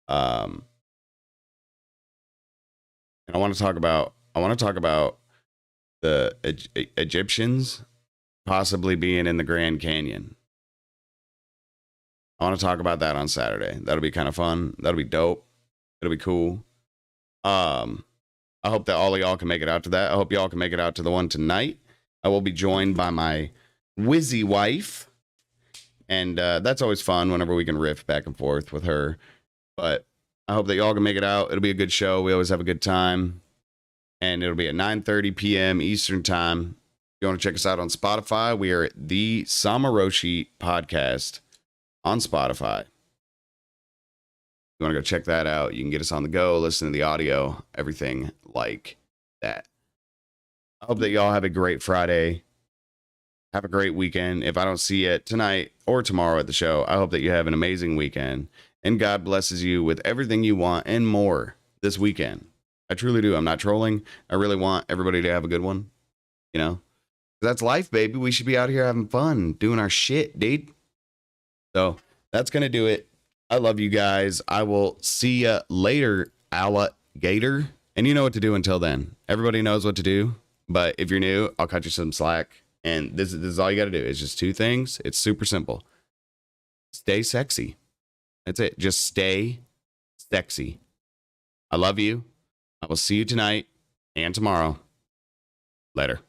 And I want to talk about the Egyptians possibly being in the Grand Canyon. I want to talk about that on Saturday. That'll be kind of fun. That'll be dope. It'll be cool. I hope that all of y'all can make it out to that. I hope y'all can make it out to the one tonight. I will be joined by my Wizzy wife. And that's always fun whenever we can riff back and forth with her. But I hope that y'all can make it out. It'll be a good show. We always have a good time. And it'll be at 9:30 p.m. Eastern time. If you want to check us out on Spotify, we are at the SamaRoshi Podcast on Spotify. You want to go check that out, you can get us on the go, listen to the audio, everything like that. I hope that y'all have a great Friday. Have a great weekend. If I don't see you tonight or tomorrow at the show, I hope that you have an amazing weekend. And God blesses you with everything you want and more this weekend. I truly do. I'm not trolling. I really want everybody to have a good one. You know? That's life, baby. We should be out here having fun, doing our shit, dude. So that's going to do it. I love you guys. I will see you later, alligator. And you know what to do until then. Everybody knows what to do. But if you're new, I'll cut you some slack. And this is all you got to do. It's just two things. It's super simple. Stay sexy. That's it. Just stay sexy. I love you. I will see you tonight and tomorrow. Later.